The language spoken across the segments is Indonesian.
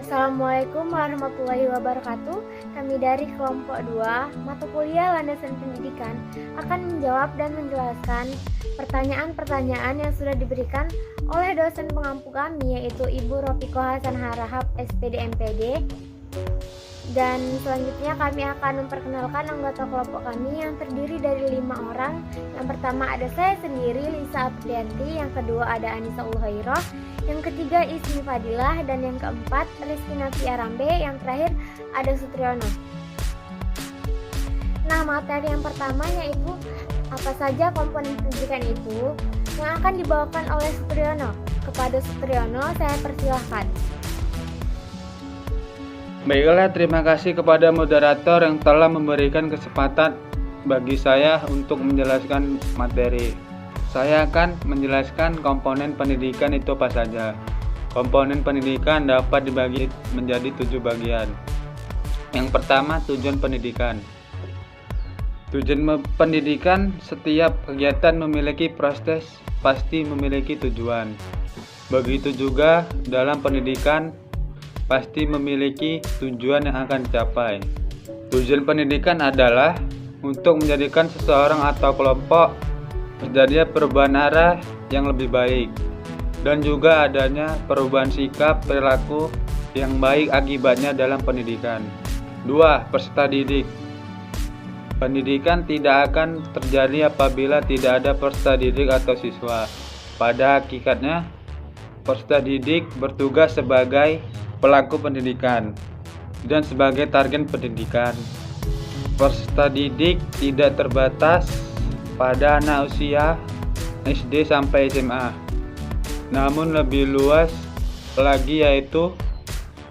Assalamualaikum warahmatullahi wabarakatuh. Kami dari kelompok 2 mata kuliah Landasan Pendidikan akan menjawab dan menjelaskan pertanyaan-pertanyaan yang sudah diberikan oleh dosen pengampu kami, yaitu Ibu Ropiko Hasan Harahap, SPD MPD. Dan selanjutnya kami akan memperkenalkan anggota kelompok kami yang terdiri dari 5 orang. Yang pertama ada saya sendiri, Lisa Aprianti. Yang kedua ada Anissa Ulhoiroh. Yang ketiga Ismi Fadilah. Dan yang keempat Rizky Nafi Arambe. Yang terakhir ada Sutriyono. Nah, materi yang pertama yaitu apa saja komponen pendidikan itu yang akan dibawakan oleh Sutriyono. Kepada Sutriyono saya persilahkan. Baiklah, terima kasih kepada moderator yang telah memberikan kesempatan bagi saya untuk menjelaskan materi. Saya akan menjelaskan komponen pendidikan itu apa saja. Komponen pendidikan dapat dibagi menjadi 7 bagian. Yang pertama, tujuan pendidikan. Tujuan pendidikan, setiap kegiatan memiliki proses, pasti memiliki tujuan. Begitu juga dalam pendidikan pasti memiliki tujuan yang akan dicapai. Tujuan pendidikan adalah untuk menjadikan seseorang atau kelompok terjadi perubahan arah yang lebih baik, dan juga adanya perubahan sikap perilaku yang baik akibatnya dalam pendidikan. 2. Peserta didik. Pendidikan tidak akan terjadi apabila tidak ada peserta didik atau siswa. Pada hakikatnya, peserta didik bertugas sebagai pelaku pendidikan dan sebagai target pendidikan. Peserta didik tidak terbatas pada anak usia SD sampai SMA, namun lebih luas lagi, yaitu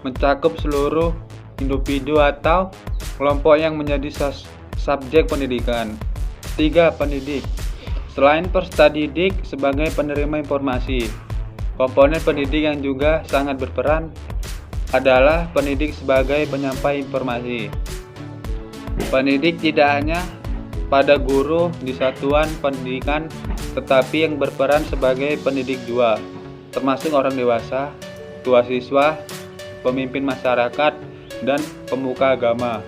mencakup seluruh individu atau kelompok yang menjadi subjek pendidikan. 3. Pendidik. Selain peserta didik sebagai penerima informasi, komponen pendidik yang juga sangat berperan adalah pendidik sebagai penyampai informasi. Pendidik tidak hanya pada guru di satuan pendidikan, tetapi yang berperan sebagai pendidik juga, termasuk orang dewasa, tua siswa, pemimpin masyarakat, dan pemuka agama,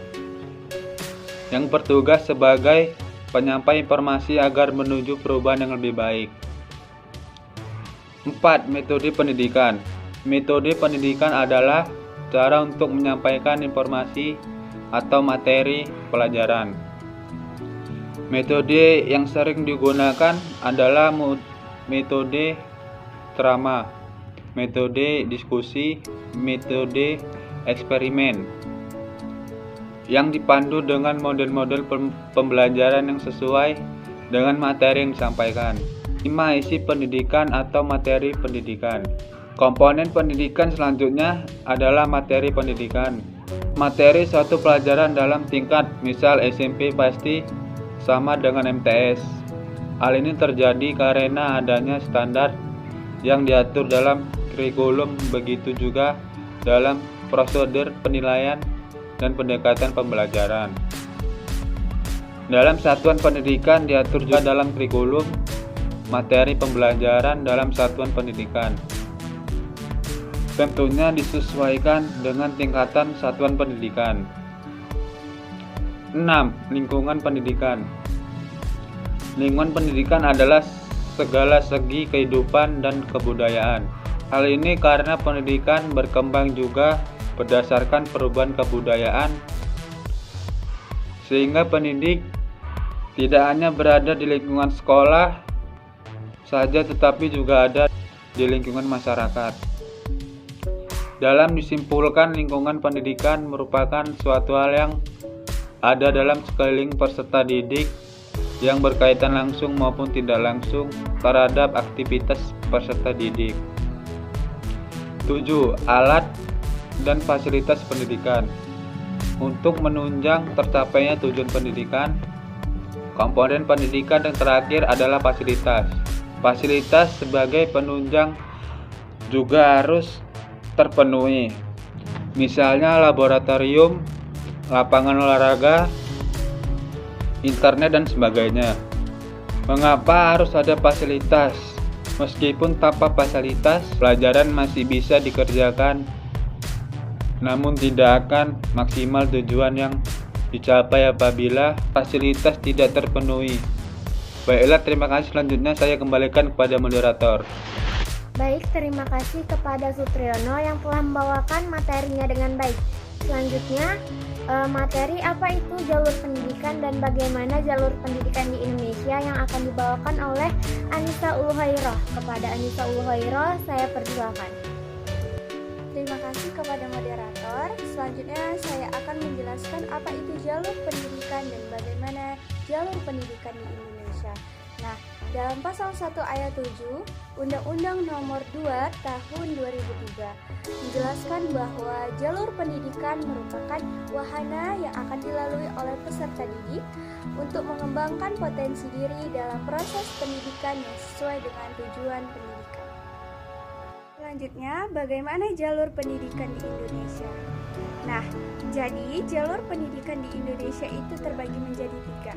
yang bertugas sebagai penyampai informasi agar menuju perubahan yang lebih baik. 4. Metode pendidikan. Metode pendidikan adalah cara untuk menyampaikan informasi atau materi pelajaran. Metode yang sering digunakan adalah metode ceramah, metode diskusi, metode eksperimen, yang dipandu dengan model-model pembelajaran yang sesuai dengan materi yang disampaikan. 5. Isi pendidikan atau materi pendidikan. Komponen pendidikan selanjutnya adalah materi pendidikan. Materi suatu pelajaran dalam tingkat, misal SMP, pasti sama dengan MTS. Hal ini terjadi karena adanya standar yang diatur dalam kurikulum, begitu juga dalam prosedur penilaian dan pendekatan pembelajaran. Dalam satuan pendidikan diatur juga dalam kurikulum materi pembelajaran dalam satuan pendidikan. Tentunya disesuaikan dengan tingkatan satuan pendidikan. 6. Lingkungan pendidikan. Lingkungan pendidikan adalah segala segi kehidupan dan kebudayaan. Hal ini karena pendidikan berkembang juga berdasarkan perubahan kebudayaan, sehingga pendidik tidak hanya berada di lingkungan sekolah saja, tetapi juga ada di lingkungan masyarakat. Dalam disimpulkan, lingkungan pendidikan merupakan suatu hal yang ada dalam sekeliling peserta didik yang berkaitan langsung maupun tidak langsung terhadap aktivitas peserta didik. 7. Alat dan fasilitas pendidikan. Untuk menunjang tercapainya tujuan pendidikan, komponen pendidikan yang terakhir adalah fasilitas. Fasilitas sebagai penunjang juga harus terpenuhi, misalnya laboratorium, lapangan olahraga, internet, dan sebagainya. Mengapa harus ada fasilitas? Meskipun tanpa fasilitas, pelajaran masih bisa dikerjakan namun tidak akan maksimal tujuan yang dicapai apabila fasilitas tidak terpenuhi. Baiklah, terima kasih. Selanjutnya saya kembalikan kepada moderator. Baik, terima kasih kepada Sutriyono yang telah membawakan materinya dengan baik. Selanjutnya, materi apa itu jalur pendidikan dan bagaimana jalur pendidikan di Indonesia yang akan dibawakan oleh Anissa Uluhairah. Kepada Anissa Uluhairah, saya persilakan. Terima kasih kepada moderator. Selanjutnya saya akan menjelaskan apa itu jalur pendidikan dan bagaimana jalur pendidikan di Indonesia. Nah, dalam pasal 1 ayat 7 Undang-Undang Nomor 2 Tahun 2003 menjelaskan bahwa jalur pendidikan merupakan wahana yang akan dilalui oleh peserta didik untuk mengembangkan potensi diri dalam proses pendidikan yang sesuai dengan tujuan pendidikan. Selanjutnya, bagaimana jalur pendidikan di Indonesia? Nah, jadi jalur pendidikan di Indonesia itu terbagi menjadi 3.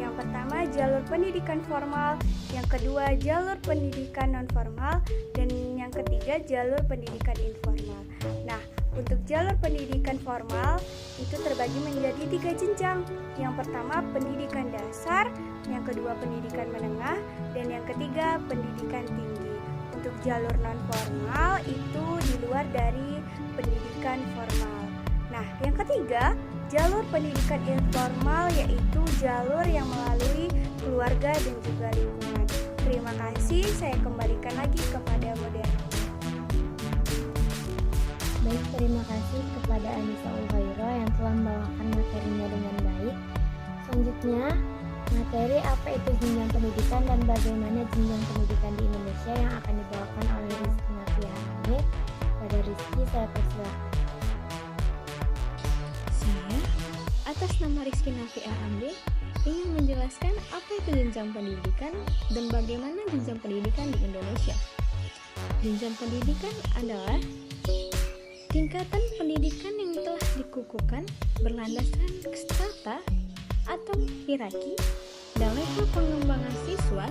Yang pertama, jalur pendidikan formal, yang kedua, jalur pendidikan non-formal, dan yang ketiga, jalur pendidikan informal. Nah, untuk jalur pendidikan formal itu terbagi menjadi 3 jenjang. Yang pertama, pendidikan dasar, yang kedua, pendidikan menengah, dan yang ketiga, pendidikan tinggi. Untuk jalur non-formal itu di luar dari pendidikan formal. Nah, yang ketiga, jalur pendidikan informal yaitu jalur yang melalui keluarga dan juga lingkungan. Terima kasih, saya kembalikan lagi kepada moderator. Baik, terima kasih kepada Anissa Uluhairah yang telah membawakan materinya dengan baik. Selanjutnya, materi apa itu jenjang pendidikan dan bagaimana jenjang pendidikan di Indonesia yang akan dibawakan oleh Rizky Nafiarambe. Pada Rizky, saya persilakan. Saya, atas nama Rizky Nafiarambe, ingin menjelaskan apa itu jenjang pendidikan dan bagaimana jenjang pendidikan di Indonesia. Jenjang pendidikan adalah tingkatan pendidikan yang telah dikukuhkan berlandaskan strata atau hierarki dan level pengembangan siswa,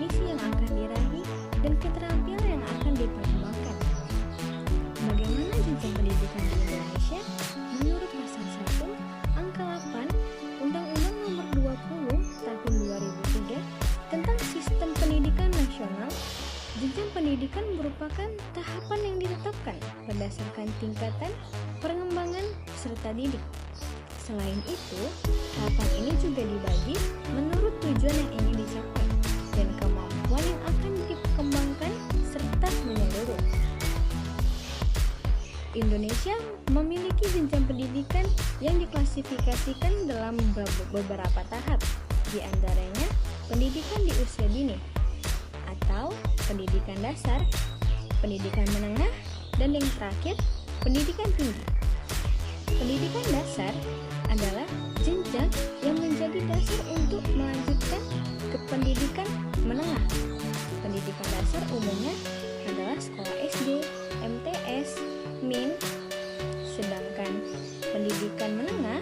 misi yang akan diraih, dan keterampilan yang akan diperkembangkan. Bagaimana jenjang pendidikan di Indonesia? Menurut pasal 1, angka 8, Undang-Undang Nomor 20 Tahun 2003 tentang Sistem Pendidikan Nasional, jenjang pendidikan merupakan tahapan yang ditetapkan berdasarkan tingkatan pengembangan peserta didik. Selain itu, tahapan ini juga dibagi menurut tujuan yang ingin dicapai dan kemampuan yang akan dikembangkan serta menyeluruh. Indonesia memiliki jenjang pendidikan yang diklasifikasikan dalam beberapa tahap, di antaranya pendidikan di usia dini atau pendidikan dasar, pendidikan menengah, dan yang terakhir, pendidikan tinggi. Pendidikan dasar adalah jenjang yang menjadi dasar untuk melanjutkan ke pendidikan menengah. Pendidikan dasar umumnya adalah sekolah SD, MTS, MIN, sedangkan pendidikan menengah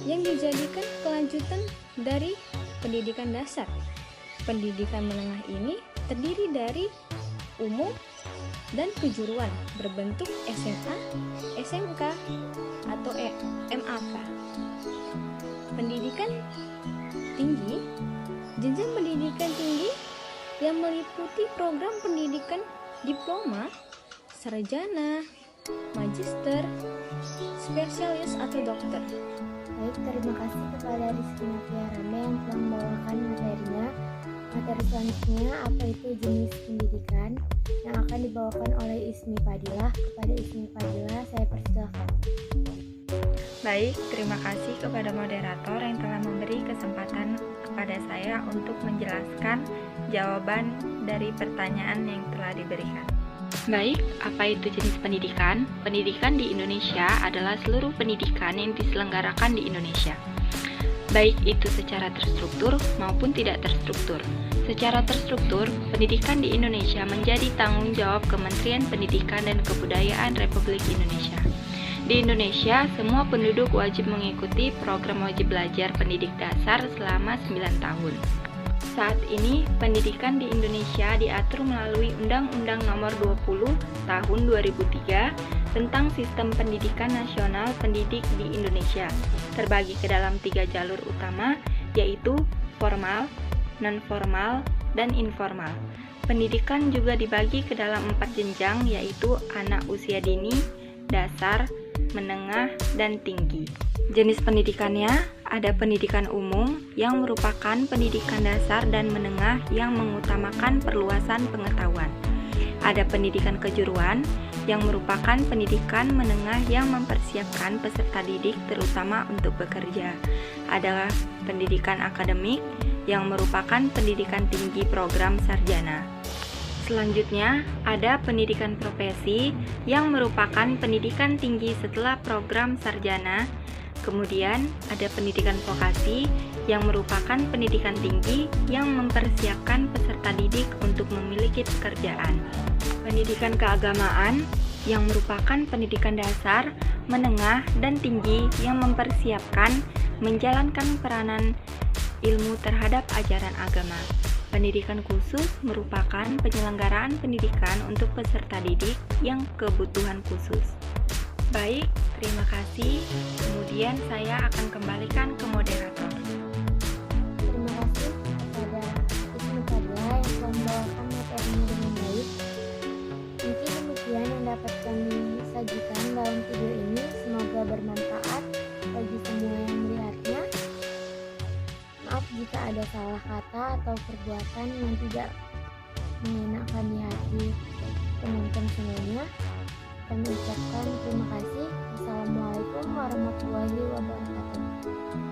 yang dijadikan kelanjutan dari pendidikan dasar. Pendidikan menengah ini terdiri dari umum dan kejuruan berbentuk SMA, SMK, atau MAK. Pendidikan tinggi, jenjang pendidikan tinggi yang meliputi program pendidikan diploma, sarjana, magister, spesialis atau dokter. Baik, terima kasih kepada Rizky Nafiarambe yang telah membawakan materinya. Materi selanjutnya, apa itu jenis pendidikan, yang akan dibawakan oleh Ismi Fadilah. Kepada Ismi Fadilah, saya persilakan. Baik, terima kasih kepada moderator yang telah memberi kesempatan kepada saya untuk menjelaskan jawaban dari pertanyaan yang telah diberikan. Baik, apa itu jenis pendidikan? Pendidikan di Indonesia adalah seluruh pendidikan yang diselenggarakan di Indonesia, baik itu secara terstruktur maupun tidak terstruktur. Secara terstruktur, pendidikan di Indonesia menjadi tanggung jawab Kementerian Pendidikan dan Kebudayaan Republik Indonesia. Di Indonesia, semua penduduk wajib mengikuti program wajib belajar pendidik dasar selama 9 tahun. Saat ini, pendidikan di Indonesia diatur melalui Undang-Undang Nomor 20 Tahun 2003 tentang sistem pendidikan nasional pendidik di Indonesia, terbagi ke dalam 3 jalur utama, yaitu formal, non-formal, dan informal. Pendidikan juga dibagi ke dalam 4 jenjang, yaitu anak usia dini, dasar, menengah, dan tinggi. Jenis pendidikannya ada pendidikan umum yang merupakan pendidikan dasar dan menengah yang mengutamakan perluasan pengetahuan. Ada pendidikan kejuruan yang merupakan pendidikan menengah yang mempersiapkan peserta didik terutama untuk bekerja. Ada pendidikan akademik yang merupakan pendidikan tinggi program sarjana. Selanjutnya, ada pendidikan profesi yang merupakan pendidikan tinggi setelah program sarjana. Kemudian, ada pendidikan vokasi yang merupakan pendidikan tinggi yang mempersiapkan peserta didik untuk memiliki pekerjaan. Pendidikan keagamaan yang merupakan pendidikan dasar, menengah, dan tinggi yang mempersiapkan menjalankan peranan ilmu terhadap ajaran agama. Pendidikan khusus merupakan penyelenggaraan pendidikan untuk peserta didik yang kebutuhan khusus. Baik, terima kasih. Kemudian saya akan kembalikan ke moderator. Terima kasih kepada Ismu Fadla yang telah membawakan materinya dengan baik. Mungkin demikian yang dapat kami sajikan dalam video ini. Semoga bermanfaat bagi semua yang melihatnya. Maaf jika ada salah kata atau perbuatan yang tidak mengenakan di hati penonton semuanya. Kami ucapkan terima kasih. Wassalamualaikum warahmatullahi wabarakatuh.